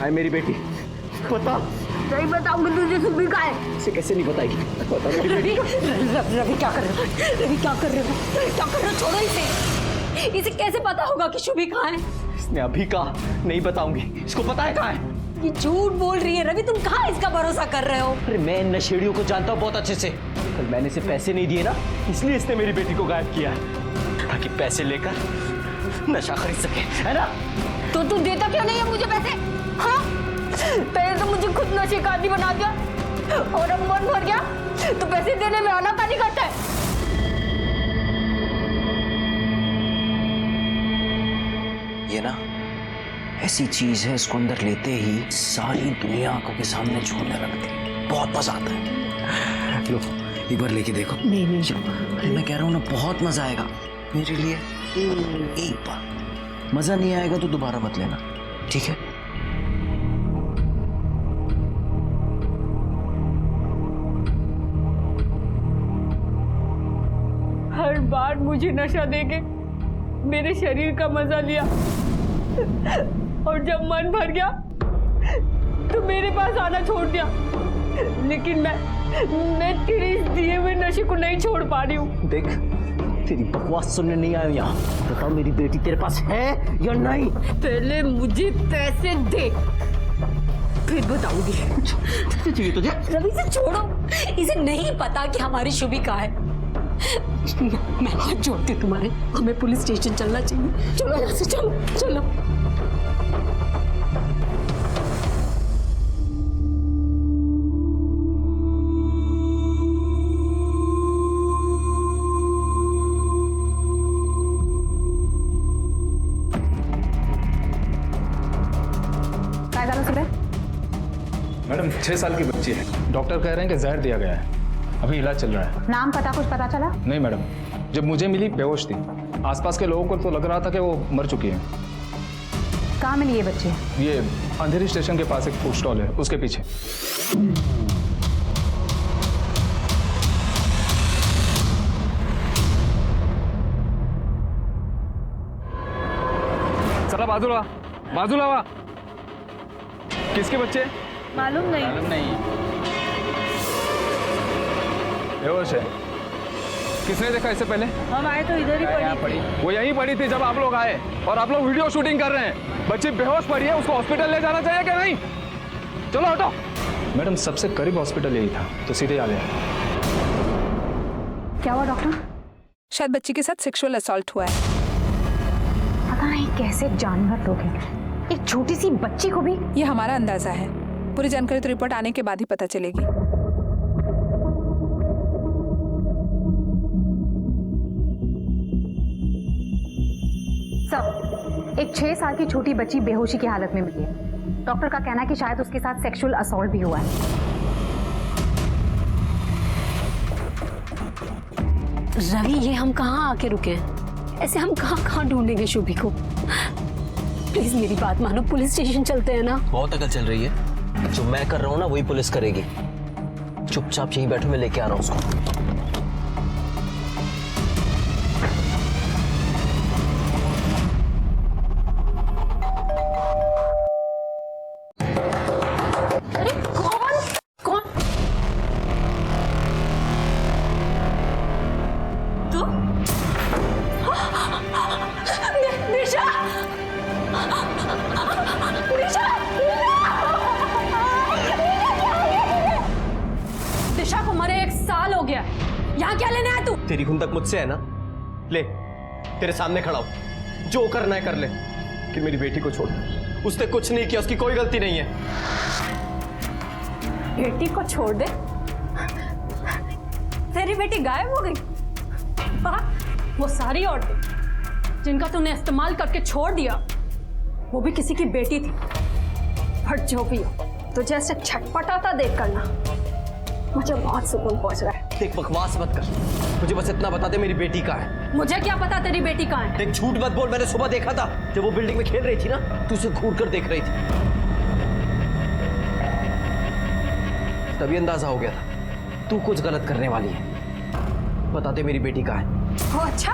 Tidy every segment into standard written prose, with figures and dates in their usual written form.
है मेरी बेटी? बता। नहीं बताऊंगी तुझे, सुबह का है। इसे कैसे नहीं बताएगी? बता मेरी बेटी। रवि क्या कर रहे हो? रवि क्या कर रहे हो? क्या कर रहे हो? छोड़ो इसे। इसे कैसे पता होगा कि शुभी कहाँ है? इसने अभी कहा नहीं बताऊंगी। इसको पता है कहाँ है? ये झूठ बोल रही है रवि, तुम कहाँ इसका भरोसा कर रहे हो? अरे मैं इन नशेड़ियों को जानता हूँ बहुत अच्छे से। कल मैंने इसे पैसे नहीं दिए ना, इसलिए इसने मेरी बेटी को गायब किया है, ताकि पैसे लेकर नशा खरीद सके, है ना? तो तू देता क्यों नहीं है मुझे पैसे? हाँ, पहले तो मुझे खुद नशे का आदी बना दिया, और अब मन भर गया तो पैसे देने में आनाकानी करता है। ये ना ऐसी चीज है, इसको अंदर लेते ही सारी दुनिया आंखों के सामने छोड़ने लगती है। बहुत मजा आता है। लो एक बार लेके देखो। नहीं नहीं अरे मैं कह रहा हूँ ना, बहुत मजा आएगा मेरे लिए। एक बार मजा नहीं आएगा तो दोबारा मत लेना, ठीक है? हर बार मुझे नशा देके मेरे शरीर का मजा लिया, और जब मन भर गया तो मेरे पास आना छोड़ दिया। लेकिन मैं तेरे इस दिए हुए नशे को नहीं छोड़ पा रही हूँ। देख, तेरी बकवास सुनने नहीं आया यहाँ। बताओ मेरी बेटी तेरे पास है या नहीं? पहले मुझे पैसे दे, फिर बताऊंगी। चाहिए तुझे? रवि से छोड़ो, इसे नहीं पता कि हमारी शुभी कहाँ है। मैं हाथ जोड़ती हूँ तुम्हारे, हमें पुलिस स्टेशन चलना चाहिए। चलो यहाँ से, चलो चलो। काय झालं सुबह? मैडम 6 साल की बच्ची है, डॉक्टर कह रहे हैं कि जहर दिया गया है, अभी इलाज चल रहा है। नाम पता कुछ पता चला? नहीं मैडम, जब मुझे मिली बेहोश थी। आसपास के लोगों को तो लग रहा था कि वो मर चुकी है। कहाँ मिली ये बच्ची? ये अंधेरी स्टेशन के पास एक फूड स्टॉल है, उसके पीछे। चला बाजूला, बाजूला वा। किसके बच्चे? मालूम नहीं। बेहोश है। किसने देखा इससे पहले? हम आए तो इधर ही पड़ी। वो यहीं पड़ी थी जब आप लोग आए, और आप लोग वीडियो शूटिंग कर रहे हैं। बच्ची बेहोश पड़ी है, उसको हॉस्पिटल ले जाना चाहिए क्या नहीं? चलो हटो। मैडम सबसे करीब हॉस्पिटल यही था, तो सीधे आ गए। क्या हुआ डॉक्टर? शायद बच्ची के साथ सेक्सुअल असॉल्ट हुआ है। पता नहीं कैसे जानवर लोग हैं, एक छोटी सी बच्ची को भी। ये हमारा अंदाजा है, पूरी जानकारी तो रिपोर्ट आने के बाद ही पता चलेगी। सब एक 6 साल की छोटी बच्ची बेहोशी की हालत में मिली है। डॉक्टर का कहना है कि शायद उसके साथ सेक्सुअल असॉल्ट भी हुआ है। रवि, ये हम कहाँ आके रुके हैं? ऐसे हम कहाँ ढूंढेंगे शुभी को? प्लीज मेरी बात मानो, पुलिस स्टेशन चलते हैं ना। बहुत अकल चल रही है, जो मैं कर रहा हूँ ना वही पुलिस करेगी। चुपचाप यहीं बैठो, मैं लेके आ रहा हूँ उसको। दिशा को मरे 1 साल हो गया, यहाँ क्या लेने आया तू? तेरी खुंदक मुझसे है ना, ले तेरे सामने खड़ा हूं, जो करना है कर ले, कि मेरी बेटी को छोड़। उसने कुछ नहीं किया, उसकी कोई गलती नहीं है। बेटी को छोड़ दे? तेरी बेटी गायब हो गई? वो सारी औरतें जिनका तूने इस्तेमाल करके छोड़ दिया, वो भी किसी की बेटी थी। बट जो भी हो, तुझे ऐसे छटपटाता देख कर ना मुझे बहुत सुकून पहुंच रहा है। देख बकवास मत कर, मुझे बस इतना बता दे मेरी बेटी कहाँ है। मुझे क्या पता तेरी बेटी कहाँ है? देख झूठ मत बोल, मैंने सुबह देखा था जब वो बिल्डिंग में खेल रही थी ना, तू उसे घूर कर देख रही थी, तभी अंदाजा हो गया था तू कुछ गलत करने वाली है। बता दे मेरी बेटी कहाँ है। ओ अच्छा,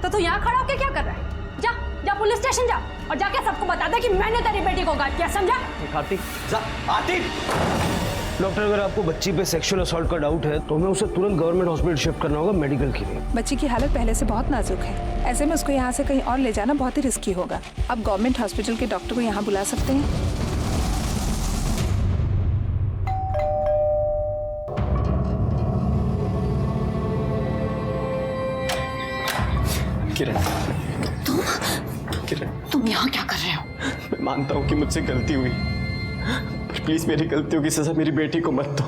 तो तू यहाँ खड़ा होके क्या कर रहा है? जा जा पुलिस स्टेशन जा और जाके सबको बता दे कि मैंने तेरी बेटी को गायब किया, समझा? आरती जा, आरती। डॉक्टर, अगर आपको बच्ची पे सेक्सुअल असॉल्ट का डाउट है तो हमें उसे तुरंत गवर्नमेंट हॉस्पिटल शिफ्ट करना होगा मेडिकल के लिए। बच्ची की हालत पहले से बहुत नाजुक है, ऐसे में उसको यहाँ से कहीं और ले जाना बहुत ही रिस्की होगा। अब गवर्नमेंट हॉस्पिटल के डॉक्टर को यहाँ बुला सकते हैं। किरण, किरण, तुम यहाँ क्या कर रहे हो? मैं मानता हूँ कि मुझसे गलती हुई, पर प्लीज मेरी गलतियों की सजा मेरी बेटी को मत दो।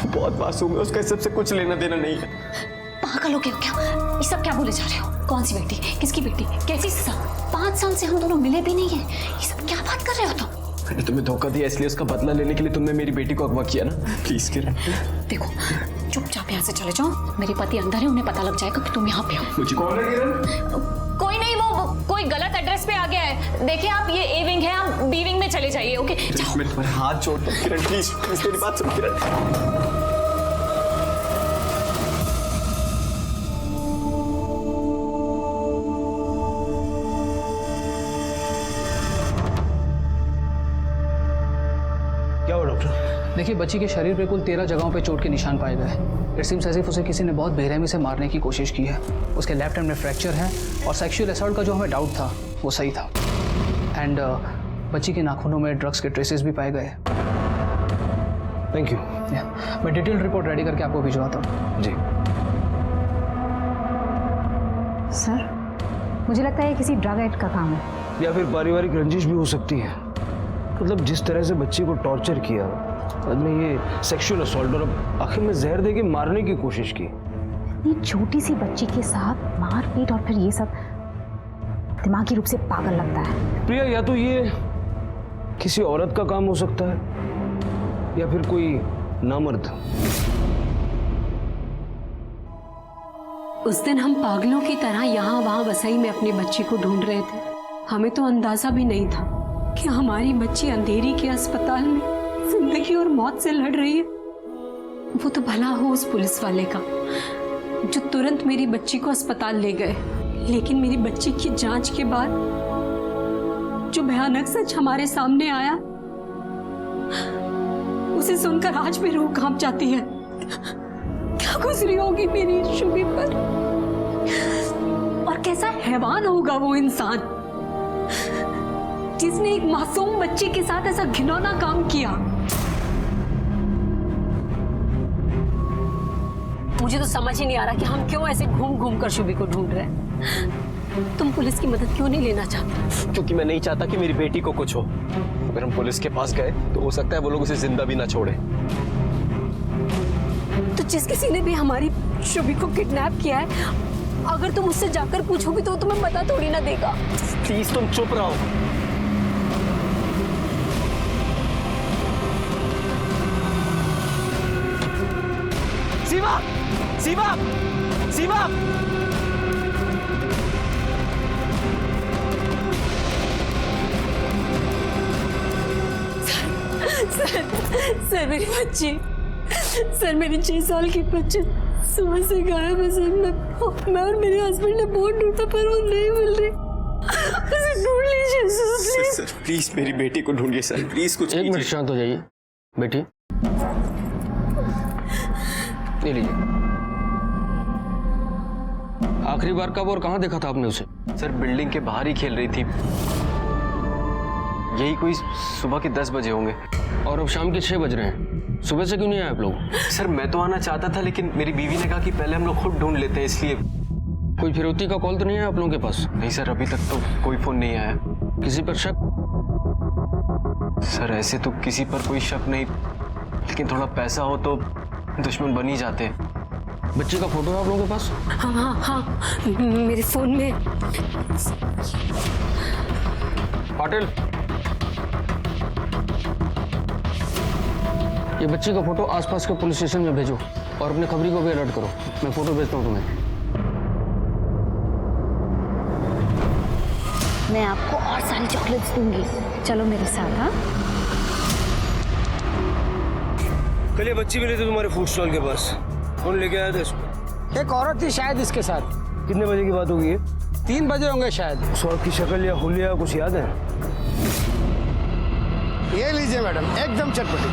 बहुत मासूम है, उसका इस सबसे कुछ लेना देना नहीं है। पागल हो गए हो क्या? ये सब क्या बोले जा रहे हो? कौन सी बेटी, किसकी बेटी, कैसी सजा? 5 साल से हम दोनों मिले भी नहीं है, ये सब क्या बात कर रहे हो तुम? मैंने तुम्हें धोखा दिया, इसलिए उसका बदला लेने के लिए तुमने मेरी बेटी को अगवा किया ना। प्लीज किरण, देखो चुपचाप यहाँ से चले जाओ, मेरे पति अंदर है, उन्हें पता लग जाएगा कि तुम यहाँ पे हो। मुझे कौन है किरण? कोई नहीं, वो कोई गलत एड्रेस पे आ गया है। देखिए आप, ये ए विंग है, आप बी विंग में चले जाइए। ओके जाओ। मैं तुम्हारे हाथ जोड़ता हूँ किरण, प्लीज प्लीज मेरी बात सुन किरण। क्या हुआ डॉक्टर? देखिए, बच्ची के शरीर पे कुल 13 जगहों पे चोट के निशान पाए गए। इट सीम्स एज इफ उसे किसी ने बहुत बेरहमी से मारने की कोशिश की है। उसके लेफ्ट हैंड में फ्रैक्चर है और सेक्सुअल असॉल्ट का जो हमें डाउट था वो सही था। एंड बच्ची के नाखूनों में ड्रग्स के ट्रेसेस भी पाए गए। Thank you. मैं डिटेल रिपोर्ट रेडी करके आपको भिजवाता हूँ। जी। सर, मुझे लगता है ये किसी ड्रग एड का काम है। या फिर पारिवारिक रंजिश भी हो सकती है। मतलब जिस तरह से बच्ची को टॉर्चर किया, बाद में ये सेक्सुअल असॉल्ट और अब आखिर में जहर देके मारने की कोशिश की। ये छोटी सी बच्ची के साथ मारपीट और फिर ये सब, दिमागी रूप से पागल लगता है। प्रिया, या तो ये किसी औरत का काम हो सकता है या फिर कोई नामर्द। उस दिन हम पागलों की तरह यहाँ वहाँ वसई में अपनी बच्ची को ढूंढ रहे थे। हमें तो अंदाजा भी नहीं था कि हमारी बच्ची अंधेरी के अस्पताल में जिंदगी और मौत से लड़ रही है। वो तो भला हो उस पुलिस वाले का जो तुरंत मेरी बच्ची को अस्पताल ले गए, लेकिन मेरी बच्ची की जांच के बाद जो भयानक सच हमारे सामने आया, उसे सुनकर आज भी रूह कांप जाती है। क्या गुजरी होगी मेरी शुभी पर, और कैसा हैवान होगा वो इंसान जिसने एक मासूम बच्ची के साथ ऐसा घिनौना काम किया। मुझे तो समझ ही नहीं आ रहा कि हम क्यों ऐसे घूम घूम कर शुभी को ढूंढ रहे हैं। तुम पुलिस की मदद क्यों नहीं लेना चाहते? क्योंकि मैं नहीं चाहता कि मेरी बेटी को कुछ हो। अगर हम पुलिस के पास गए तो हो सकता है वो लोग उसे जिंदा भी ना छोड़े। तो जिस किसी ने भी हमारी शुभी को किडनैप किया है, अगर तुम उससे जाकर पूछोगी तो तुम्हें पता थोड़ी ना देगा। प्लीज तुम चुप रहो। सीमा, सीमा, सीमा। सर मेरी बच्ची, सर मेरी 6 साल की बच्ची सुबह से गायब है सर। मैं और मेरे हस्बैंड ने बहुत ढूंढा पर वो नहीं मिल रही। उसे ढूंढ लीजिए सर, सर प्लीज मेरी बेटी को ढूंढिए सर, प्लीज कुछ एक मिनट शांत हो जाइए बेटी। ये लीजिए। आखिरी बार कब और कहाँ देखा था आपने उसे? सर बिल्डिंग के बाहर ही खेल रही थी, यही कोई सुबह के 10 बजे होंगे। और अब शाम के 6 बज रहे हैं, सुबह से क्यों नहीं आए आप लोग? सर मैं तो आना चाहता था, लेकिन मेरी बीवी ने कहा कि पहले हम लोग खुद ढूंढ लेते हैं, इसलिए। कोई फिरौती का कॉल तो नहीं है आप लोगों के पास? नहीं सर, अभी तक तो कोई फोन नहीं आया। किसी पर शक? सर ऐसे तो किसी पर कोई शक नहीं, लेकिन थोड़ा पैसा हो तो दुश्मन बन ही जाते। बच्चे का फोटो है आप लोगों के पास? हाँ हाँ हाँ, मेरे फोन में। पाटिल, ये बच्ची का फोटो आसपास के पुलिस स्टेशन में भेजो और अपने खबरी को भी अलर्ट करो। मैं फोटो भेजता हूँ तुम्हें। मैं आपको और सारी चॉकलेट्स दूंगी, चलो मेरे साथ। हाँ, कल ये बच्ची मिली थी तुम्हारे फूड स्टॉल के पास, कौन लेके आया था इसको? एक औरत थी शायद इसके साथ। कितने बजे की बात होगी ये? 3 बजे होंगे शायद। उस औरत की शक्ल या हुलिया कुछ याद है? ये लीजिए मैडम, एकदम चटपटी।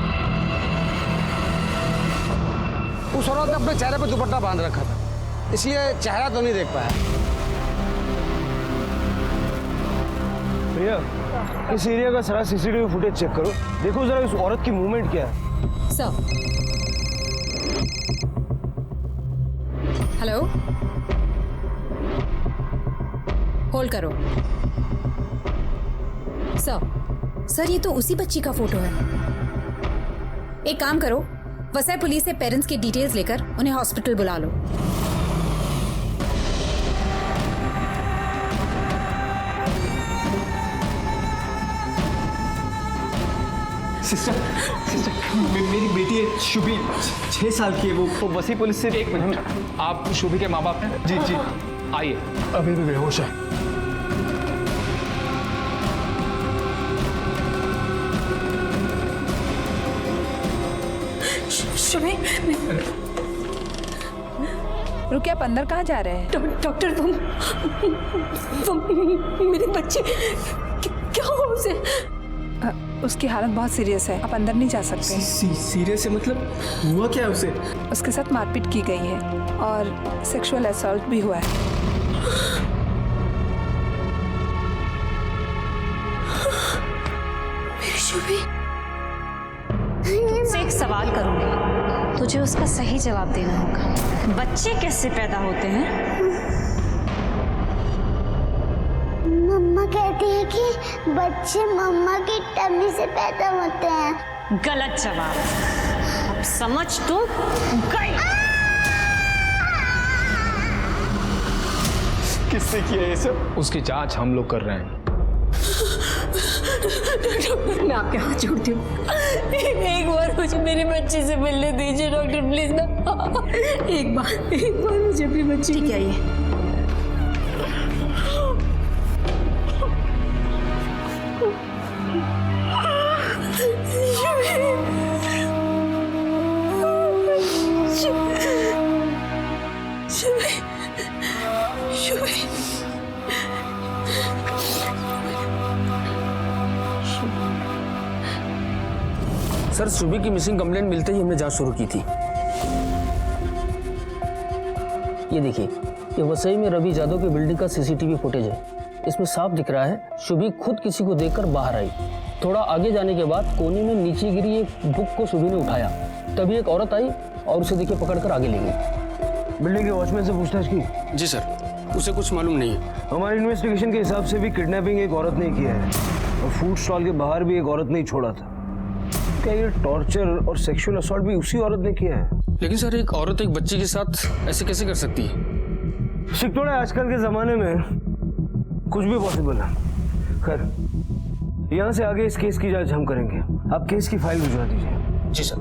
उस औरत ने अपने चेहरे पे दुपट्टा बांध रखा था, इसलिए चेहरा तो नहीं देख पाया। भैया, इस एरिया का सारा सीसीटीवी फुटेज चेक करो, देखो जरा इस औरत की मूवमेंट क्या है। सर, हेलो, होल्ड करो। सर, ये तो उसी बच्ची का फोटो है। एक काम करो, वसई पुलिस से पेरेंट्स की डिटेल्स लेकर उन्हें हॉस्पिटल बुला लो। सिस्टर, मेरी बेटी है शुभी, 6 साल की है। वो वसी पुलिस से। 1 मिनट, आप शुभी के माँ बाप हैं? जी जी। आइए। अभी भी बेहोश है। शुभी, रुकिए, आप अंदर कहाँ जा रहे हैं? डॉक्टर, वो मेरे बच्चे, क्या हुआ उसे? उसकी हालत बहुत सीरियस है, आप अंदर नहीं जा सकते। सीरियस है मतलब? हुआ क्या है उसे? उसके साथ मारपीट की गई है और सेक्सुअल असॉल्ट भी हुआ है। शुभी, तुझसे एक सवाल करूंगी, तुझे उसका सही जवाब देना होगा। बच्चे कैसे पैदा होते हैं? मम्मा कहती है कि बच्चे मम्मा की टमी से पैदा होते हैं। गलत जवाब। अब समझ तू गई। किससे किया ये सब? उसकी जांच हम लोग कर रहे हैं। मैं आपके हाथ जोड़ती हूँ, एक बार मुझे मेरे बच्चे से मिलने दीजिए डॉक्टर, प्लीज ना। एक बार मुझे अपनी बच्ची। ठीक है, ये सर, शुभी की मिसिंग कंप्लेंट मिलते ही हमने जांच शुरू की थी। ये देखिए, ये वसई में रवि यादव की बिल्डिंग का सीसीटीवी फुटेज है। इसमें साफ दिख रहा है शुभी खुद किसी को देखकर बाहर आई। थोड़ा आगे जाने के बाद कोने में नीचे गिरी एक बुक को शुभी ने उठाया, तभी एक औरत आई और उसे देखिए पकड़कर आगे ले गई। बिल्डिंग के वॉचमैन से पूछताछ की? जी सर, उसे कुछ मालूम नहीं है। हमारे इन्वेस्टिगेशन के हिसाब से भी किडनैपिंग एक औरत ने किया है और फूड स्टॉल के बाहर भी एक औरत ने ही छोड़ा था। क्या ये टॉर्चर और सेक्सुअल असॉल्ट भी उसी औरत ने किया है? लेकिन सर, एक औरत एक बच्ची के साथ ऐसे कैसे कर सकती है? शिकतोड़ा, आजकल के जमाने में कुछ भी पॉसिबल है। खैर, यहाँ से आगे इस केस की जांच हम करेंगे। आप केस की फाइल भिजवा दीजिए। जी सर।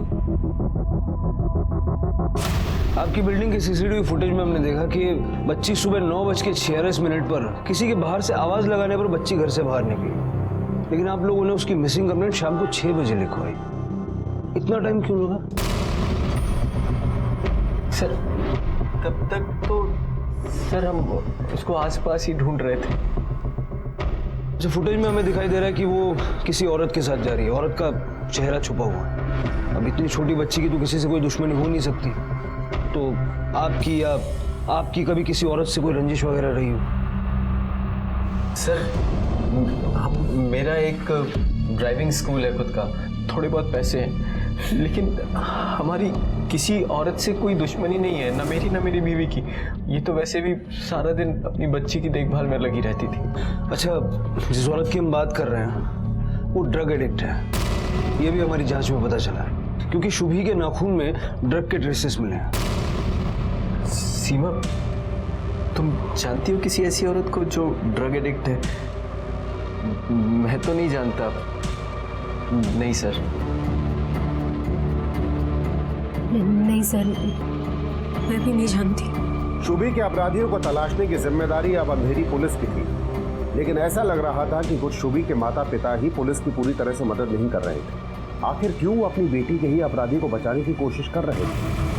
आपकी बिल्डिंग के सीसीटीवी फुटेज में हमने देखा कि बच्ची सुबह 9:46 पर किसी के बाहर से आवाज लगाने पर बच्ची घर से बाहर निकली, लेकिन आप लोगों ने उसकी मिसिंग कंप्लेंट शाम को 6 बजे लिखवाई। इतना टाइम क्यों लगा? सर, तब तक तो सर हम उसको आसपास ही ढूंढ रहे थे। जो फुटेज में हमें दिखाई दे रहा है कि वो किसी औरत के साथ जा रही है, औरत का चेहरा छुपा हुआ है। अब इतनी छोटी बच्ची की तो किसी से कोई दुश्मनी हो नहीं सकती, तो आपकी या आपकी कभी किसी औरत से कोई रंजिश वगैरह रही हो? सर, मेरा एक ड्राइविंग स्कूल है खुद का, थोड़े बहुत पैसे हैं, लेकिन हमारी किसी औरत से कोई दुश्मनी नहीं है, ना मेरी ना मेरी बीवी की। ये तो वैसे भी सारा दिन अपनी बच्ची की देखभाल में लगी रहती थी। अच्छा, जिस औरत की हम बात कर रहे हैं वो ड्रग एडिक्ट है, ये भी हमारी जांच में पता चला है, क्योंकि शुभी के नाखून में ड्रग के ट्रेसेस मिले हैं। सीमा, तुम जानती हो किसी ऐसी औरत को जो ड्रग एडिक्ट है? मैं तो नहीं जानता। नहीं सर। नहीं सर, मैं भी नहीं जानती। शुभी के अपराधियों को तलाशने की जिम्मेदारी अब अंधेरी पुलिस की थी, लेकिन ऐसा लग रहा था कि कुछ शुभी के माता पिता ही पुलिस की पूरी तरह से मदद नहीं कर रहे थे। आखिर क्यों अपनी बेटी के ही अपराधी को बचाने की कोशिश कर रहे थे?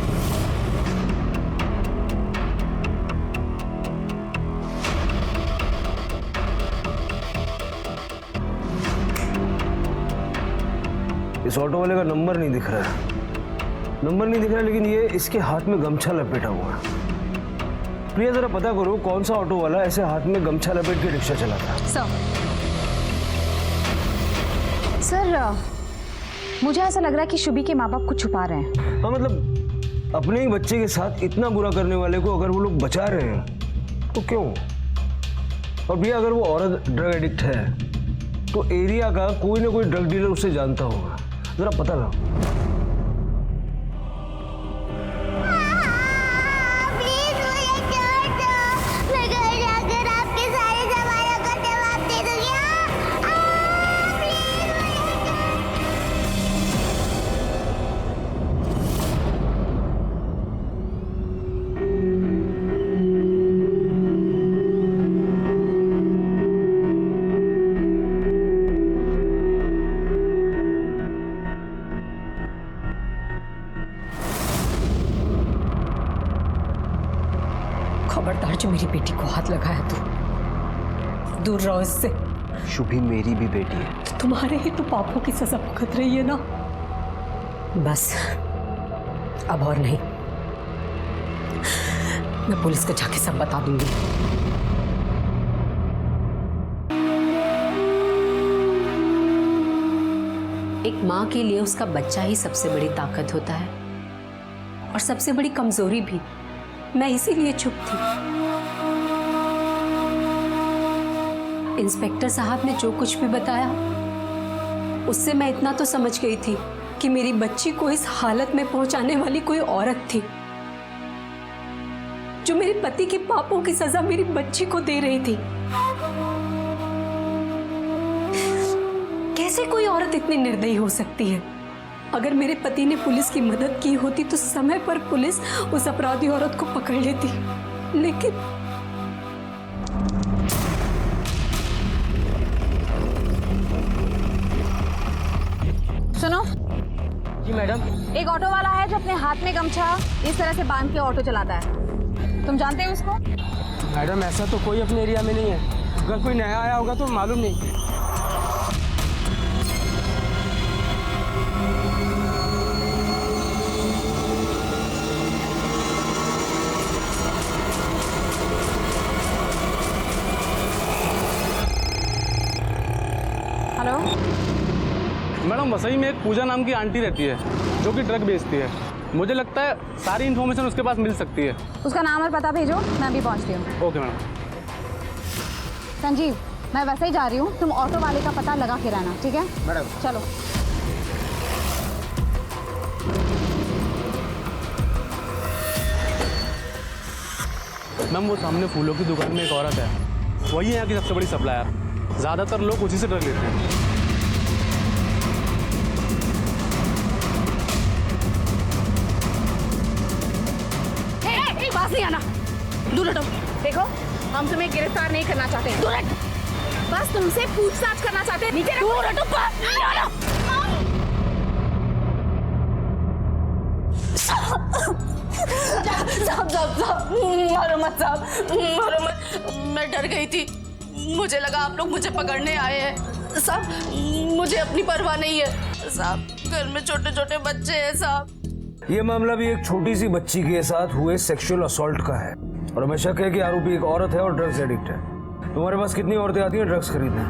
इस ऑटो वाले का नंबर नहीं दिख रहा है, नंबर नहीं दिख रहा, लेकिन ये इसके हाथ में गमछा लपेटा हुआ है। प्रिया जरा पता करो कौन सा ऑटो वाला ऐसे हाथ में गमछा लपेट के रिक्शा चलाता है। सर मुझे ऐसा लग रहा है कि शुभी के माँ बाप कुछ छुपा रहे हैं। हाँ मतलब अपने ही बच्चे के साथ इतना बुरा करने वाले को अगर वो लोग बचा रहे हैं तो क्यों? और भैया अगर वो औरत ड्रग एडिक्ट है तो एरिया का कोई ना कोई ड्रग डीलर उसे जानता होगा, जरा पता लगाओ। खबरदार जो मेरी बेटी को हाथ लगाया तो दूर रहो इससे। शुभी मेरी भी बेटी है। तो तुम्हारे ही तो पापों की सजा भुगत रही है ना। बस अब और नहीं, मैं पुलिस को जाके सब बता दूंगी। एक माँ के लिए उसका बच्चा ही सबसे बड़ी ताकत होता है और सबसे बड़ी कमजोरी भी। मैं इसीलिए चुप थी। इंस्पेक्टर साहब ने जो कुछ भी बताया उससे मैं इतना तो समझ गई थी कि मेरी बच्ची को इस हालत में पहुंचाने वाली कोई औरत थी जो मेरे पति के पापों की सजा मेरी बच्ची को दे रही थी। कैसे कोई औरत इतनी निर्दयी हो सकती है? अगर मेरे पति ने पुलिस की मदद की होती तो समय पर पुलिस उस अपराधी औरत को पकड़ लेती, लेकिन सुनो जी मैडम। एक ऑटो वाला है जो अपने हाथ में गमछा इस तरह से बांध के ऑटो चलाता है, तुम जानते हो उसको? मैडम ऐसा तो कोई अपने एरिया में नहीं है, अगर कोई नया आया होगा तो मालूम नहीं। हेलो मैडम वसई में एक पूजा नाम की आंटी रहती है जो कि ड्रग बेचती है। मुझे लगता है सारी इन्फॉर्मेशन उसके पास मिल सकती है। उसका नाम और पता भेजो, मैं अभी पहुंचती हूँ। Okay madam. संजीव मैं वैसे ही जा रही हूँ, तुम ऑटो वाले का पता लगा के रहना, ठीक है मैडम। चलो। मैम वो सामने फूलों की दुकान में एक औरत है, वही है यहाँ की सबसे बड़ी सप्लायर। ज़्यादातर लोग उसी से ड्रग लेते हैं। पास नहीं आना, दूर हटो। देखो हम तुम्हें गिरफ्तार नहीं करना चाहते, दूर हट। बस तुमसे पूछताछ करना चाहते हैं, नीचे दूर हटो, पास नहीं आना। मारो मत साहब, मारो मत। मैं डर गई थी, मुझे लगा आप लोग मुझे पकड़ने आए हैं। साहब मुझे अपनी परवाह नहीं है साहब, घर में छोटे छोटे बच्चे हैं साहब। ये मामला भी एक छोटी सी बच्ची के साथ हुए सेक्सुअल असॉल्ट का है और हमें शक है कि आरोपी एक औरत है और ड्रग्स एडिक्ट है। तुम्हारे पास कितनी औरतें आती हैं ड्रग्स खरीदने?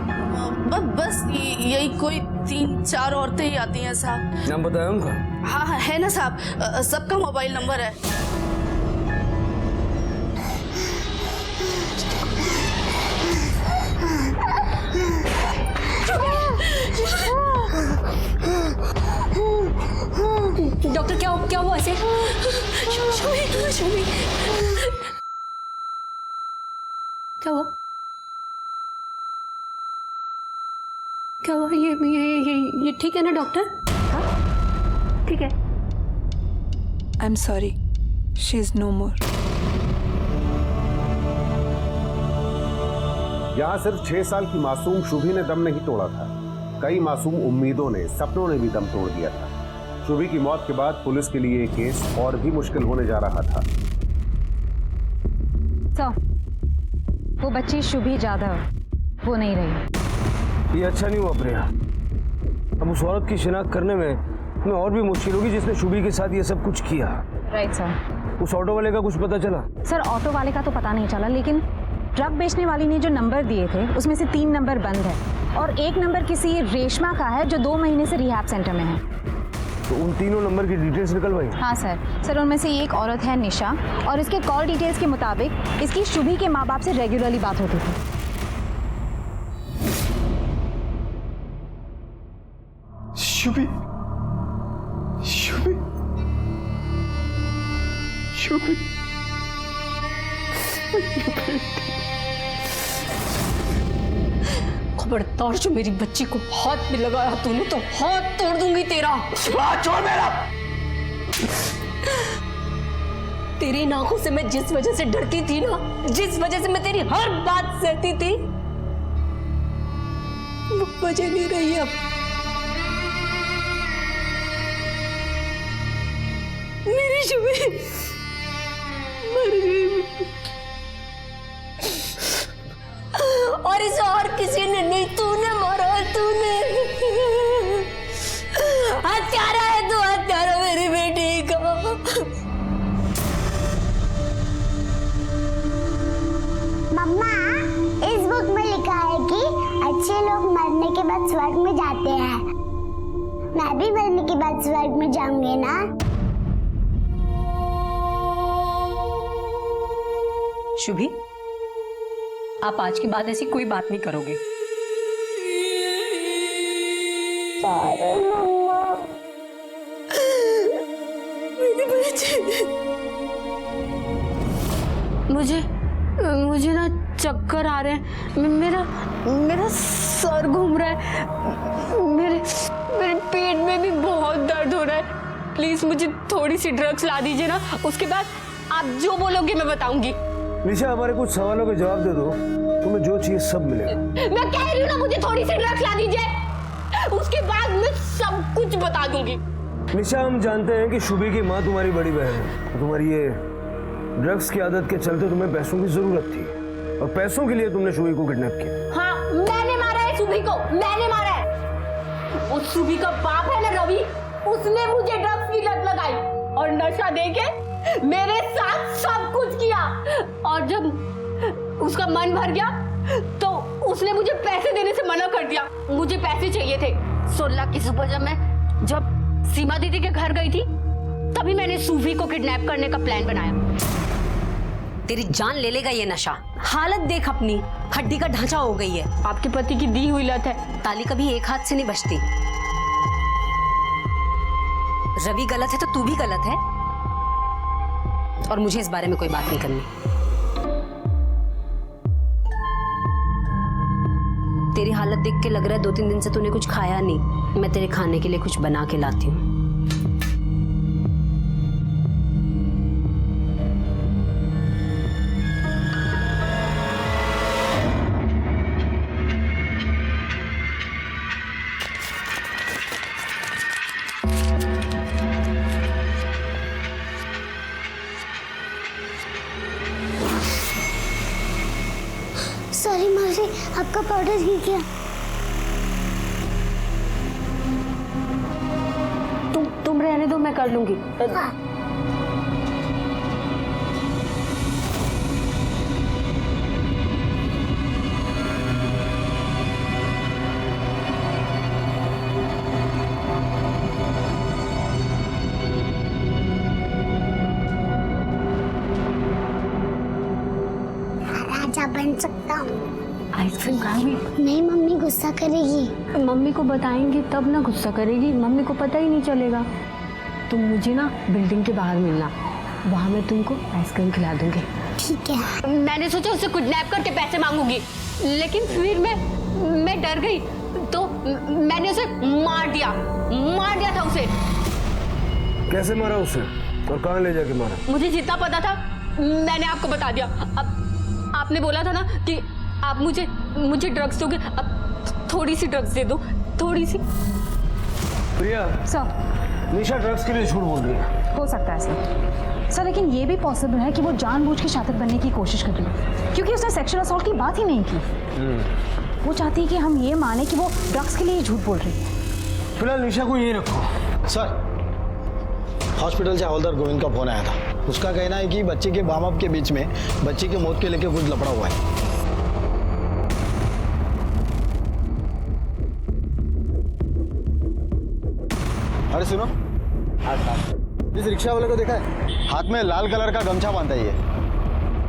बस यही कोई 3-4 औरतें ही आती हैं साहब। नाम बताया उनका? हाँ हाँ है ना साहब, सबका मोबाइल नंबर है। डॉक्टर क्या हुआ ऐसे? क्या हुआ? क्या हुआ? ये ठीक है ना डॉक्टर? हाँ ठीक है। I am sorry, she is no more. यहाँ सिर्फ 6 साल की मासूम शुभी ने दम नहीं तोड़ा था, कई मासूम उम्मीदों ने, सपनों ने भी दम तोड़ दिया था। शुभी की मौत के बाद पुलिस के लिए केस और भी मुश्किल होने जा रहा था। वो बच्ची शुभी जाधव वो नहीं रही। ये अच्छा नहीं हुआ प्रिया, अब उस औरत की शिनाख्त करने में और भी मुश्किल होगी जिसने शुभी के साथ ये सब कुछ किया। Right sir. उस ऑटो वाले का कुछ पता चला? सर ऑटो वाले का तो पता नहीं चला, लेकिन ट्रक बेचने वाली ने जो नंबर दिए थे उसमें से 3 नंबर बंद है और 1 नंबर किसी रेशमा का है जो 2 महीने से रिहैब सेंटर में है। तो उन तीनों नंबर की डिटेल्स निकलवाई? हाँ सर उनमें से एक औरत है निशा और इसके कॉल डिटेल्स के मुताबिक इसकी शुभी के माँ बाप से रेगुलरली बात होती थी। शुभी शुभी शुभी खबरदार जो मेरी बच्ची को हाथ में लगाया तूने तो हाथ तोड़ दूंगी तेरा। हाथ छोड़ मेरा। तेरी इन आंखों से मैं जिस वजह से डरती थी ना, जिस वजह से मैं तेरी हर बात सहती थी, वो वजह नहीं रही अब। मेरी शुभी मर गई और इसे और किसी ने नहीं, तूने मारा, तूने। हत्यारा है तू, हत्यारा मेरी बेटी का। मम्मा, इस बुक में लिखा है कि अच्छे लोग मरने के बाद स्वर्ग में जाते हैं। मैं भी मरने के बाद स्वर्ग में जाऊंगी ना? शुभी, आप आज के बाद ऐसी कोई बात नहीं करोगे। मुझे ना चक्कर आ रहे हैं, मेरा सर घूम रहा है, मेरे पेट में भी बहुत दर्द हो रहा है। प्लीज मुझे थोड़ी सी ड्रग्स ला दीजिए ना, उसके बाद आप जो बोलोगे मैं बताऊंगी। निशा, हमारे कुछ सवालों के जवाब दे दो, तुम्हें जो चाहिए सब मिलेगा। मैं कह रही हूँ ना, मुझे थोड़ी सी ड्रग्स ला दीजिए, उसके बाद मैं सब कुछ बता दूंगी। निशा, हम जानते हैं कि शुभी की माँ तुम्हारी बड़ी बहन है। तुम्हारी ये ड्रग्स की आदत के चलते तुम्हें पैसों की जरूरत थी और पैसों के लिए तुमने शुभी को किडनैप किया। हाँ, मैंने मारा है शुभी को, मैंने मारा है। वो शुभी का बाप है ना रवि, उसने मुझे ड्रग्स की लत लगाई और नशा देके मेरे साथ सब कुछ किया। और जब उसका मन भर गया तो उसने मुझे पैसे देने से मना कर दिया। मुझे पैसे चाहिए थे। 16 की सुबह जब सीमा दीदी के घर गई थी तभी मैंने सूफी को किडनैप करने का प्लान बनाया। तेरी जान ले लेगा ये नशा। हालत देख अपनी, हड्डी का ढांचा हो गई है। आपके पति की दी हुई लत है। ताली कभी एक हाथ से नहीं बजती। रवि गलत है तो तू भी गलत है और मुझे इस बारे में कोई बात नहीं करनी। तेरी हालत देख के लग रहा है 2-3 दिन से तूने कुछ खाया नहीं। मैं तेरे खाने के लिए कुछ बना के लाती हूँ। सॉरी मौसी, आपका पाउडर गिर गया। तुम रहने दो, मैं कर लूंगी। हाँ। राजा बन सकता हूँ। आइसक्रीम खाएंगे? नहीं, मम्मी गुस्सा करेगी। मम्मी को बताएंगे तब ना गुस्सा करेगी। मम्मी को पता ही नहीं चलेगा। तुम मुझे ना बिल्डिंग के बाहर मिलना, वहाँ मैं तुमको आइसक्रीम खिला दूंगी। ठीक है। मैंने सोचा उसे किडनैप करके पैसे मांगूंगी, लेकिन फिर मैं डर गई तो मैंने उसे मार दिया था उसे। कैसे मारा उसे और कहाँ ले जाके मारा? मुझे जितना पता था मैंने आपको बता दिया। अब आपने बोला था ना कि आप मुझे ड्रग्स दोगे। अब थोड़ी सी ड्रग्स दे दो, थोड़ी सी। प्रिया, सर, निशा ड्रग्स के लिए झूठ बोल रही है। हो सकता है सर, लेकिन ये भी पॉसिबल है कि वो जानबूझ के शातिर बनने की कोशिश कर रही है, क्योंकि उसने सेक्सुअल असॉल्ट की बात ही नहीं की। वो चाहती है कि हम ये माने कि वो ड्रग्स के लिए ही झूठ बोल रही है। फिलहाल निशा को यहीं रखो। सर, हॉस्पिटल से हवलदार गोविंद का फोन आया था। उसका कहना है कि बच्चे के माँ बाप के बीच में बच्चे की मौत के लेके कुछ लफड़ा हुआ है। अरे सुनो, इस रिक्शा वाले को देखा है? हाथ में लाल कलर का गमछा बांधा ही है।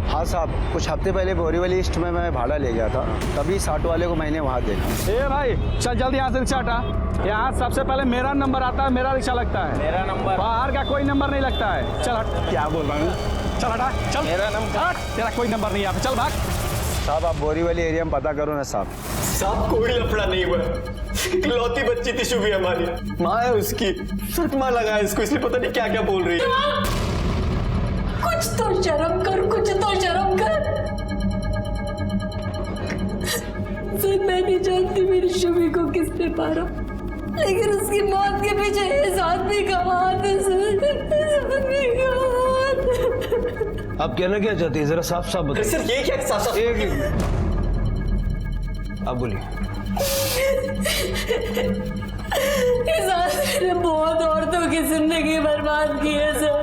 हाँ साहब, कुछ हफ्ते पहले बोरीवली ईस्ट में मैं भाड़ा ले गया था, तभी 60 वाले को मैंने वहाँ देखा। ए भाई चल जल्दी यहाँ से रिक्शा हटा। यहाँ सबसे पहले मेरा नंबर आता है, मेरा रिक्शा लगता है। मेरा नंबर? बाहर का कोई नंबर नहीं लगता है। चल हट। क्या बोल रहा हूँ? चल हटा, चल। मेरा नंबर हट, तेरा कोई नंबर नहीं यहाँ पे, चल भाग। साहब आप बोरीवली एरिया में पता करो ना साहब। साहब कोई लफड़ा नहीं हुआ, इकलौती बच्ची थी शुभी हमारी, माँ है उसकी, सटमा लगा है इसको, इसलिए पता नहीं क्या क्या बोल रही है। कुछ तो शर्म कर, कुछ तो शर्म कर। सर मैं नहीं जानती मेरी शुभी को किसने मारा, लेकिन उसकी मौत के पीछे इस आदमी का हाथ है सर, इस आदमी का हाथ। आप कहना क्या चाहते हैं, जरा साफ साफ बताइए। सर ये क्या साफ साफ? आप बोलिए। इस आदमी ने बहुत औरतों की जिंदगी बर्बाद की है सर।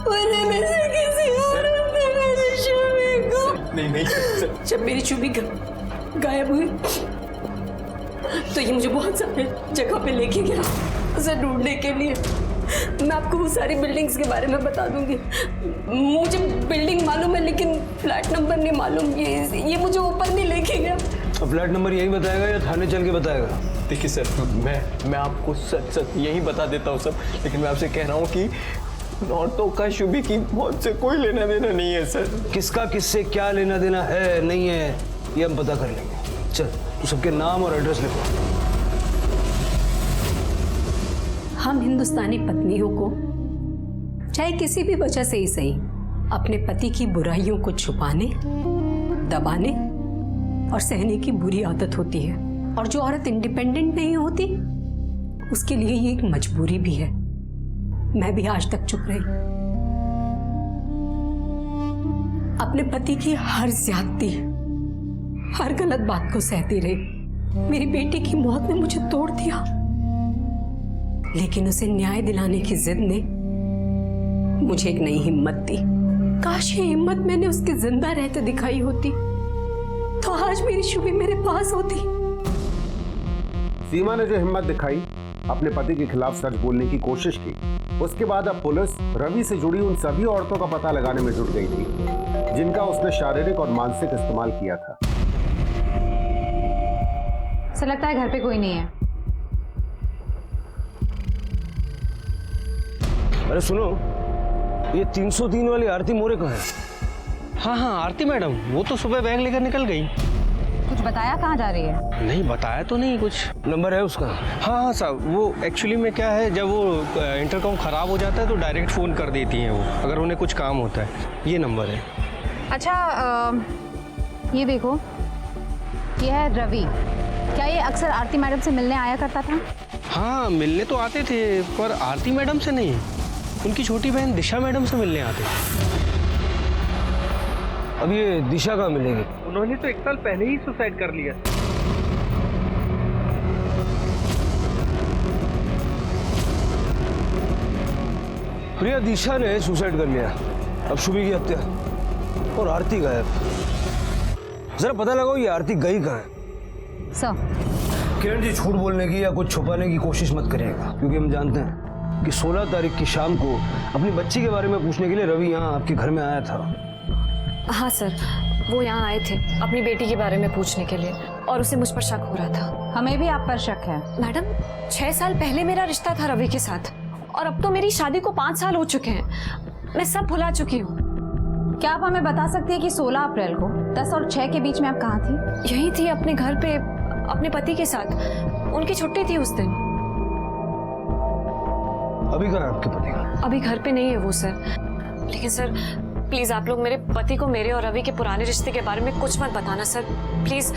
उन्हें में से किसी औरत ने मेरी शुभी को, नहीं सर। जब मेरी शुभी गायब हुई तो ये मुझे बहुत सारे जगह पे लेके गया उसे ढूंढने के लिए। मैं आपको वो सारी बिल्डिंग्स के बारे में बता दूंगी। मुझे बिल्डिंग मालूम है लेकिन फ्लैट नंबर नहीं मालूम। ये मुझे ऊपर नहीं लेके गया। तो फ्लैट नंबर यही बताएगा या थाने चल के बताएगा? देखिए सर, मैं आपको सच यही बता देता हूँ सब, लेकिन मैं आपसे कह रहा हूँ कि औरतों का शुभी की मौत से कोई लेना देना नहीं है सर। किसका किससे क्या लेना देना है नहीं है ये हम पता कर लेंगे। चल तू सबके नाम और एड्रेस लिखो। हम हिंदुस्तानी पत्नियों को चाहे किसी भी वजह से ही सही अपने पति की बुराइयों को छुपाने, दबाने और सहने की बुरी आदत होती है, और जो औरत इंडिपेंडेंट नहीं होती उसके लिए ये एक मजबूरी भी है। मैं भी आज तक चुप रही, अपने पति की हर ज्यादती, हर गलत बात को सहती रही। मेरी बेटी की मौत ने मुझे तोड़ दिया, लेकिन उसे न्याय दिलाने की जिद ने मुझे एक नई हिम्मत दी। काश ये हिम्मत मैंने उसके जिंदा रहते दिखाई होती तो आज मेरी शुभी मेरे पास होती। सीमा ने जो हिम्मत दिखाई, अपने पति के खिलाफ सच बोलने की कोशिश की, उसके बाद अब पुलिस रवि से जुड़ी उन सभी औरतों का पता लगाने में जुट गई थी जिनका उसने शारीरिक और मानसिक इस्तेमाल किया था। ऐसा लगता है घर पे कोई नहीं है। अरे सुनो, ये 303 वाली आरती मोरे कहाँ है? हाँ आरती मैडम, वो तो सुबह बैग लेकर निकल गई। कुछ बताया कहाँ जा रही है? नहीं बताया तो नहीं कुछ। नंबर है उसका? हाँ साहब, वो एक्चुअली में क्या है, जब वो इंटरकॉम ख़राब हो जाता है तो डायरेक्ट फ़ोन कर देती हैं वो, अगर उन्हें कुछ काम होता है। ये नंबर है। अच्छा ये देखो, ये है रवि। क्या ये अक्सर आरती मैडम से मिलने आया करता था? हाँ मिलने तो आते थे, पर आरती मैडम से नहीं, उनकी छोटी बहन दिशा मैडम से मिलने आते थे। अब ये दिशा कहाँ मिलेगी? उन्होंने तो 1 साल पहले ही सुसाइड कर लिया। प्रिया, दिशा ने सुसाइड कर लिया, अब शुभी की हत्या और आरती गायब। जरा पता लगाओ ये आरती गई कहाँ है। सर किरण जी, झूठ बोलने की या कुछ छुपाने की कोशिश मत करिएगा, क्योंकि हम जानते हैं कि 16 तारीख की शाम को अपनी बच्ची के बारे में पूछने के लिए रवि यहाँ आपके घर में आया था। हाँ सर, वो यहाँ आए थे अपनी बेटी के बारे में पूछने के लिए, और उसे मुझ पर शक हो रहा था। हमें भी आप पर शक है। मैडम, 6 साल पहले मेरा रिश्ता था रवि के साथ, और अब तो मेरी शादी को 5 साल हो चुके हैं। मैं सब भुला चुकी हूँ। क्या आप हमें बता सकती है कि 16 अप्रैल को 10 और 6 के बीच में आप कहाँ थी? यही थी अपने घर पे अपने पति के साथ। उनकी छुट्टी थी उस दिन। अभी कहाँ है आपके पति? अभी घर पे नहीं है वो सर। लेकिन सर प्लीज आप लोग मेरे पति को मेरे और रवि के पुराने रिश्ते के बारे में कुछ मत बताना सर, प्लीज,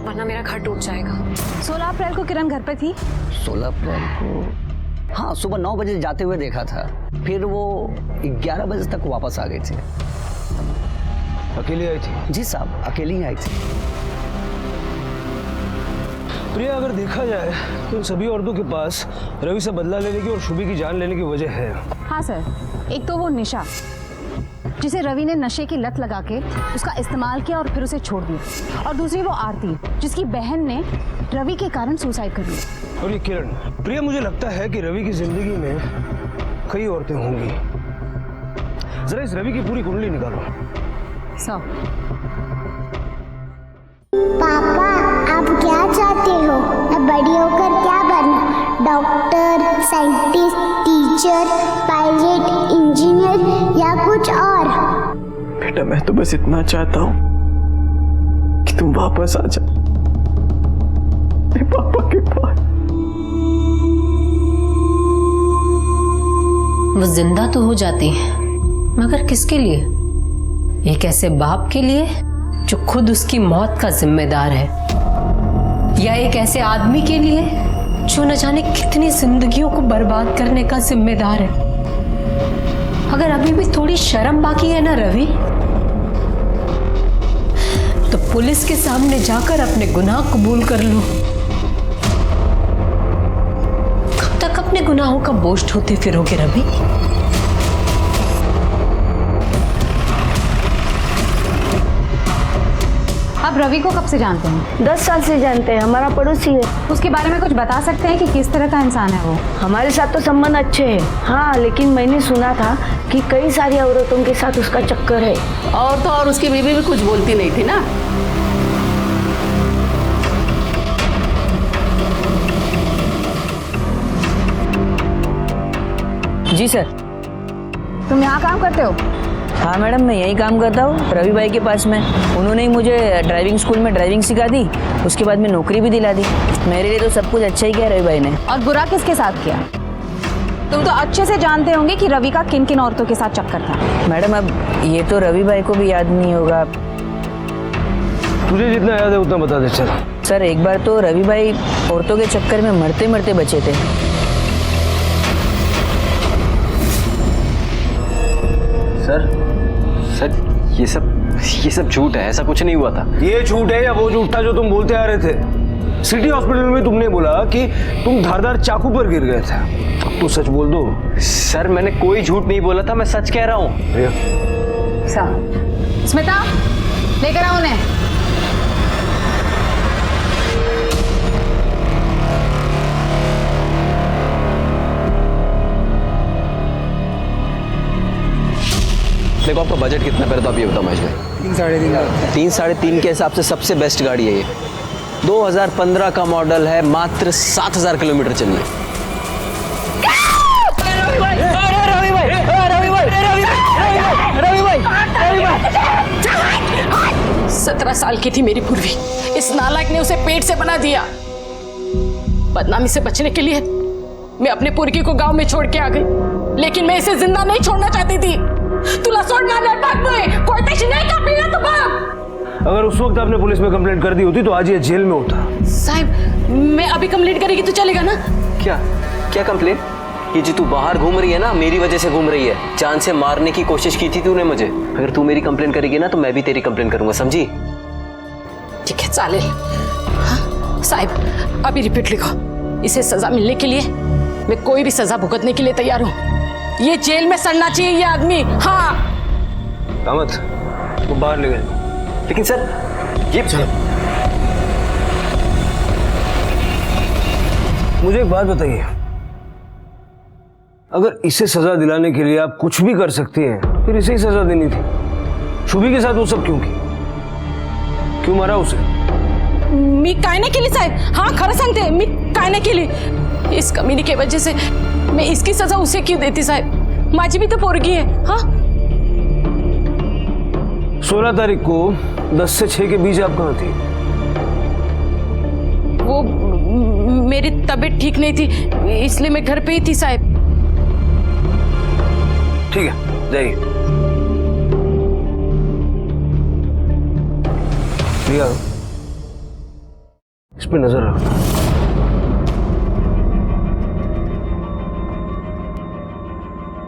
वरना मेरा घर टूट जाएगा। 16 अप्रैल को किरण घर पे थी? 16 अप्रैल को हाँ, सुबह 9 बजे जाते हुए देखा था, फिर वो 11 बजे तक वापस आ गए थे। अकेली आई थी? जी साहब, अकेली ही आई थी। प्रिया, अगर देखा जाए तो इन सभी औरतों के पास रवि से बदला लेने की और शुभी की जान लेने की वजह है। हाँ सर, एक तो वो निशा जिसे रवि ने नशे की लत लगा के उसका इस्तेमाल किया और फिर उसे छोड़ दिया, और दूसरी वो आरती जिसकी बहन ने रवि के कारण सुसाइड कर लिया। और ये किरण। प्रिया, मुझे लगता है कि रवि की जिंदगी में कई औरतें होंगी। जरा इस रवि की पूरी कुंडली निकालो। पापा, आप क्या चाहते हो? मैं बड़ी होकर क्या बनूं? Doctor, scientist, teacher, pilot, engineer या कुछ और? बेटा, मैं तो बस इतना चाहता हूँ कि तुम वापस आ जाओ मेरे पापा के पास। वो जिंदा तो हो जाती है, मगर किसके लिए? एक ऐसे बाप के लिए जो खुद उसकी मौत का जिम्मेदार है, या एक ऐसे आदमी के लिए जो न जाने कितनी जिंदगियों को बर्बाद करने का जिम्मेदार है। अगर अभी भी थोड़ी शर्म बाकी है ना रवि, तो पुलिस के सामने जाकर अपने गुनाह कबूल कर लो। कब तक अपने गुनाहों का बोझ ढोते फिरोगे रवि? आप रवि को कब से जानते हैं? 10 साल से जानते हैं, हमारा पड़ोसी है। उसके बारे में कुछ बता सकते हैं कि किस तरह का इंसान है वो? हमारे साथ तो संबंध अच्छे हैं, हाँ, लेकिन मैंने सुना था कि कई सारी औरतों के साथ उसका चक्कर है। और तो और उसकी बीवी भी कुछ बोलती नहीं थी ना। जी सर। तुम यहाँ काम करते हो? हाँ मैडम, मैं यही काम करता हूँ रवि भाई के पास में। उन्होंने ही मुझे ड्राइविंग स्कूल में ड्राइविंग सिखा दी, उसके बाद में नौकरी भी दिला दी। मेरे लिए तो सब कुछ अच्छा ही किया रवि भाई ने। और बुरा किसके साथ किया? तुम तो अच्छे से जानते होंगे कि रवि का किन किन औरतों के साथ चक्कर था। मैडम, अब ये तो रवि भाई को भी याद नहीं होगा। तुझे जितना याद है उतना बता दे। चल सर, एक बार तो रवि भाई औरतों के चक्कर में मरते मरते बचे थे। सर, ये सब झूठ है, ऐसा कुछ नहीं हुआ था। ये झूठ है या वो झूठ था जो तुम बोलते आ रहे थे? सिटी हॉस्पिटल में तुमने बोला कि तुम धारदार चाकू पर गिर गए थे। अब तो सच बोल दो। सर, मैंने कोई झूठ नहीं बोला था, मैं सच कह रहा हूँ। स्मिता, लेकर आओ उन्हें। देखो, आपका बजट कितना पहले तो आप ये बताओ मुझे। 3-3.5 के हिसाब से सबसे बेस्ट गाड़ी है ये। 2015 का मॉडल है, मात्र 7000 किलोमीटर चलना है। 17 साल की थी मेरी पूर्वी, इस नालायक ने उसे पेट से बना दिया। बदनामी से बचने के लिए मैं अपने पुरगी को गांव में छोड़ के आ गई, लेकिन मैं इसे जिंदा नहीं छोड़ना चाहती थी। तुला सोडना नहीं, कोई टेंशन नहीं का पीना तो बाप। अगर उस वक्त आपने पुलिस में कंप्लेंट कर दी होती तो आज ये जेल में होता। साहब, मैं अभी कंप्लेंट करेगी तो चलेगा ना? क्या कंप्लेंट? ये जो तू बाहर घूम रही है ना, मेरी वजह से घूम रही है। जान से मारने की कोशिश की थी तूने मुझे। अगर तू मेरी कंप्लेंट करेगी ना तो मैं भी तेरी कंप्लेंट करूंगा, समझी? ठीक है, चालेल। हाँ साहब, अभी रिपीट लिखो। इसे सजा मिलने के लिए मैं कोई भी सजा भुगतने के लिए तैयार हूँ। ये जेल में सड़ना चाहिए ये आदमी। हाँ दामद, वो बाहर ले गए। लेकिन सर, ये चलो, मुझे एक बात बताइए, अगर इसे सजा दिलाने के लिए आप कुछ भी कर सकती हैं, फिर इसे ही सजा देनी थी। शुभी के साथ वो सब क्यों की? क्यों मारा उसे? मी कायने केली साहेब, हाँ खरं सांगते, मी कायने केली। इस कमीनी की वजह से मैं इसकी सजा उसे क्यों देती साहेब? माझी भी तो पोरगी है। हाँ, 16 तारीख को 10 से 6 के बीच आप कहाँ थी? वो मेरी तबीयत ठीक नहीं थी, इसलिए मैं घर पे ही थी साहब। ठीक है, जाइए। प्रिया, इस पे नजर रखना।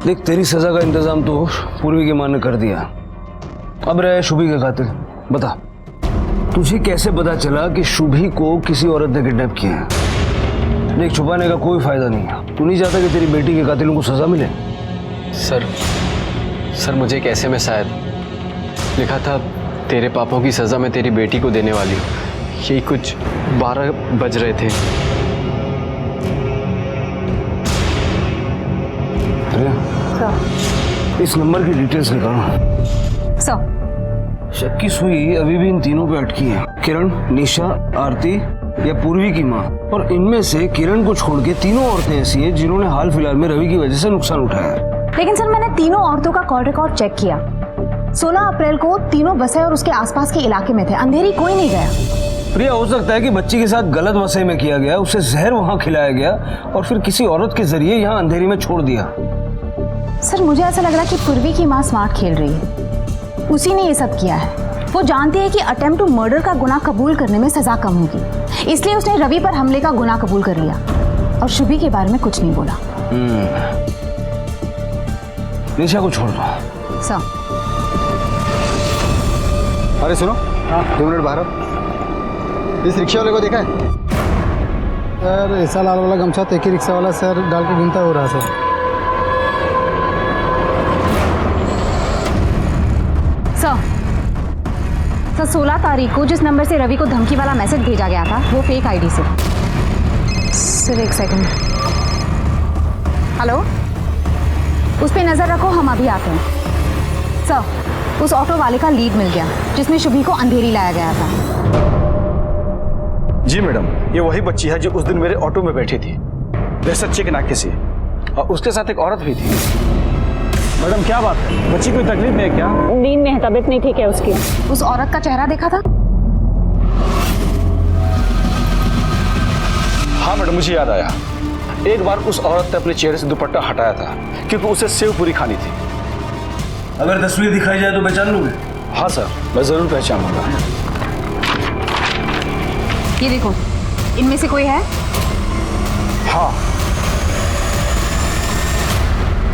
देख, तेरी सजा का इंतजाम तो पूर्वी की मां ने कर दिया। अब रहे शुभी के कातिल, बता तुझे कैसे पता चला कि शुभी को किसी औरत ने किडनैप किया है? देख, छुपाने का कोई फायदा नहीं है। तू नहीं चाहता कि तेरी बेटी के कातिलों को सजा मिले? सर मुझे एक ऐसे में शायद लिखा था, तेरे पापों की सजा मैं तेरी बेटी को देने वाली हूँ। यही कुछ 12 बज रहे थे। इस नंबर की डिटेल्स निकालो। शक की सुई अभी भी इन तीनों पे अटकी है, किरण, निशा, आरती या पूर्वी की माँ। और इनमें से किरण को छोड़ के तीनों औरतें ऐसी हैं जिन्होंने हाल फिलहाल में रवि की वजह से नुकसान उठाया है। लेकिन सर, मैंने तीनों औरतों का कॉल रिकॉर्ड चेक किया। 16 अप्रैल को तीनों वसई और उसके आसपास के इलाके में थे। अंधेरी कोई नहीं गया। प्रिया, हो सकता है कि बच्ची के साथ गलत वसई में किया गया, उसे जहर वहां खिलाया गया और फिर किसी औरत के जरिए यहाँ अंधेरी में छोड़ दिया। सर, मुझे ऐसा लग रहा है कि पूर्वी की माँ स्मार्ट खेल रही है। उसी ने ये सब किया है। वो जानती है कि अटेम्प्ट टू मर्डर का गुनाह कबूल करने में सजा कम होगी, इसलिए उसने रवि पर हमले का गुनाह कबूल कर लिया और शुभी के बारे में कुछ नहीं बोला। निशा को छोड़ दो। सर। अरे सुनो, 2 मिनट बाहर आओ। इस रिक्शा वाले को देखा है? सर, ऐसा लाल वाला गमछा तो एक ही रिक्शा वाला सर डाल के घूमता हो रहा सर। सर, 16 तारीख को जिस नंबर से रवि को धमकी वाला मैसेज भेजा गया था वो फेक आईडी से। सिर्फ एक सेकंड। हेलो, उस पर नजर रखो, हम अभी आते हैं। सर, उस ऑटो वाले का लीड मिल गया जिसमें शुभी को अंधेरी लाया गया था। जी मैडम, ये वही बच्ची है जो उस दिन मेरे ऑटो में बैठी थी, बेहद अच्छे के नाके से, और उसके साथ एक औरत भी थी। मैडम क्या बात है, बच्ची कोई तकलीफ है क्या? नींद में है, तबीयत नहीं ठीक है उसकी। उस औरत का चेहरा देखा था? हाँ मैडम, मुझे याद आया। एक बार उस औरत ने अपने चेहरे से दुपट्टा हटाया था क्योंकि उसे सेव पूरी खानी थी। अगर तस्वीर दिखाई जाए तो पहचान लोगे? हाँ सर, मैं जरूर पहचानूंगा। ये देखो, इनमें से कोई है? हाँ।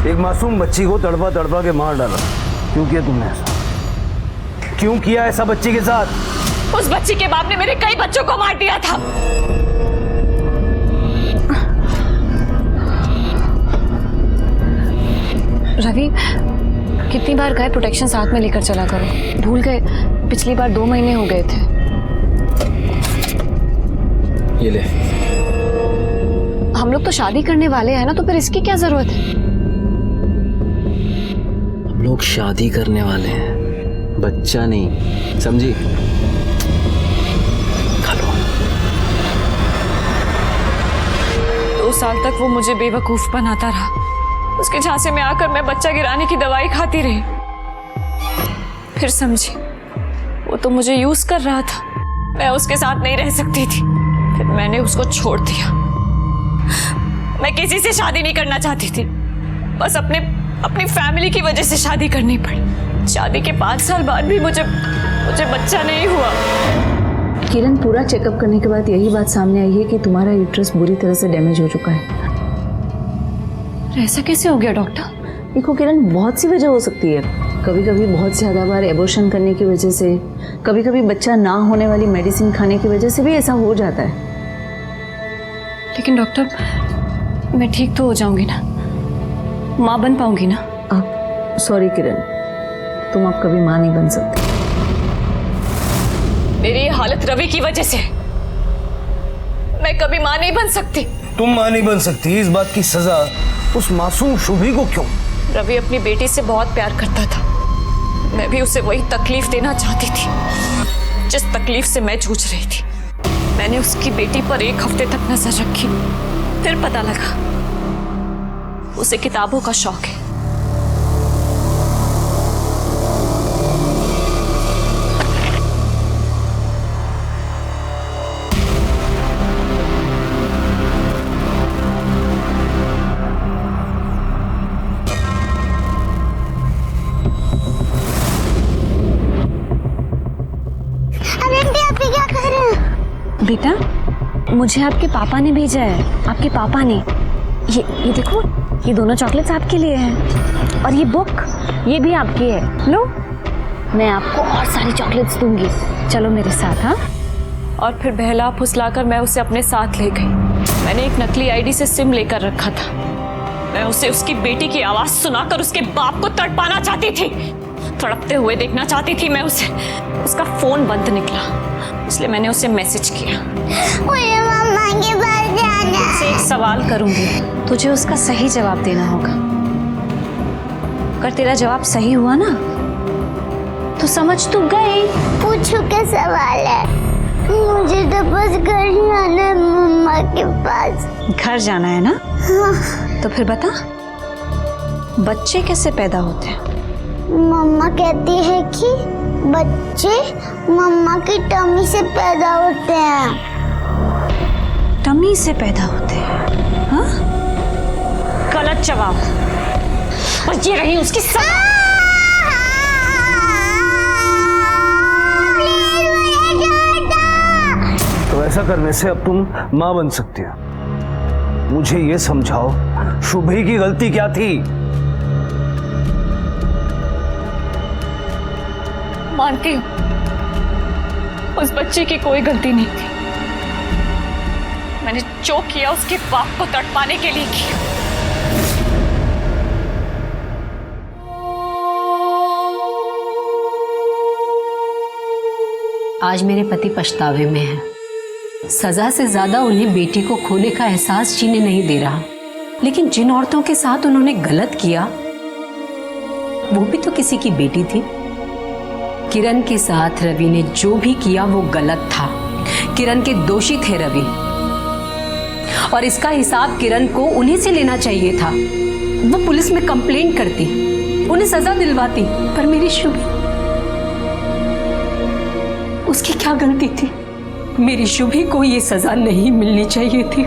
एक मासूम बच्ची को तड़पा तड़पा के मार डाला। क्यों किया तुमने ऐसा? क्यों किया ऐसा बच्ची के साथ? उस बच्ची के बाप ने मेरे कई बच्चों को मार दिया था। रवि, कितनी बार गए प्रोटेक्शन साथ में लेकर चला करो। भूल गए, पिछली बार 2 महीने हो गए थे। ये ले। हम लोग तो शादी करने वाले हैं ना, तो फिर इसकी क्या जरूरत है? हम लोग शादी करने वाले हैं, बच्चा नहीं, समझी? खा लो। 2 साल तक वो मुझे बेवकूफ बनाता रहा। उसके झांसे में आकर मैं बच्चा गिराने की दवाई खाती रही। फिर समझी, वो तो मुझे यूज कर रहा था। मैं उसके साथ नहीं रह सकती थी, फिर मैंने उसको छोड़ दिया। मैं किसी से शादी नहीं करना चाहती थी, बस अपनी फैमिली की वजह से शादी करनी पड़ी। शादी के 5 साल बाद भी मुझे बच्चा नहीं हुआ। किरण, पूरा चेकअप करने के बाद यही बात सामने आई है कि तुम्हारा यूट्रस बुरी तरह से डैमेज हो चुका है। ऐसा कैसे हो गया डॉक्टर? देखो किरण, बहुत सी वजह हो सकती है। कभी कभी बहुत ज़्यादा बार एबॉर्शन करने की वजह से, कभी कभी बच्चा ना होने वाली मेडिसिन खाने की वजह से भी ऐसा हो जाता है। लेकिन डॉक्टर, मैं ठीक तो हो जाऊंगी ना, माँ बन पाऊंगी ना? आप सॉरी किरण, तुम अब कभी माँ नहीं बन सकती। मेरी ये हालत रवि की वजह से। मैं कभी माँ नहीं बन सकती। तुम माँ नहीं बन सकती, इस बात की सजा उस मासूम शुभी को क्यों? रवि अपनी बेटी से बहुत प्यार करता था। मैं भी उसे वही तकलीफ देना चाहती थी जिस तकलीफ से मैं जूझ रही थी। मैंने उसकी बेटी पर 1 हफ्ते तक नजर रखी, फिर पता लगा उसे किताबों का शौक है। बेटा, मुझे आपके पापा ने भेजा है। आपके पापा ने ये देखो, ये दोनों चॉकलेट्स आपके लिए हैं और ये बुक, ये भी आपकी है। लो। मैं आपको और सारी चॉकलेट्स दूंगी, चलो मेरे साथ। हाँ, और फिर बहला फुसलाकर मैं उसे अपने साथ ले गई। मैंने एक नकली आईडी से सिम लेकर रखा था। मैं उसे उसकी बेटी की आवाज सुनाकर उसके बाप को तड़पाना चाहती थी, तड़पते हुए देखना चाहती थी मैं उसे। उसका फोन बंद निकला, इसलिए मैंने उसे मैसेज किया। मुझे मम्मा के पास जाना है। तुझसे एक सवाल करूंगी, तुझे उसका सही जवाब देना होगा। अगर तेरा जवाब सही हुआ ना तो समझ तू गई। पूछो क्या सवाल है? मुझे तो बस घर जाना है, मम्मा के पास। घर जाना है ना? हाँ। तो फिर बता, बच्चे कैसे पैदा होते हैं? मम्मा कहती है कि बच्चे मम्मा की टमी से पैदा होते हैं। टमी से पैदा होते हैं? हाँ? गलत जवाब। और ये रही उसकी तो ऐसा करने से अब तुम मां बन सकती हो। मुझे ये समझाओ, शुभी की गलती क्या थी? मानती हूँ उस बच्चे की कोई गलती नहीं थी। मैंने जो किया उसके बाप को तड़पाने के लिए किया। आज मेरे पति पछतावे में हैं। सजा से ज्यादा उन्हें बेटी को खोने का एहसास जीने नहीं दे रहा। लेकिन जिन औरतों के साथ उन्होंने गलत किया वो भी तो किसी की बेटी थी। किरण के साथ रवि ने जो भी किया वो गलत था। किरण के दोषी थे रवि, और इसका हिसाब किरण को उन्हीं से लेना चाहिए था। वो पुलिस में कंप्लेंट करती, उन्हें सजा दिलवाती। पर मेरी शुभी, उसकी क्या गलती थी? मेरी शुभी को ये सजा नहीं मिलनी चाहिए थी।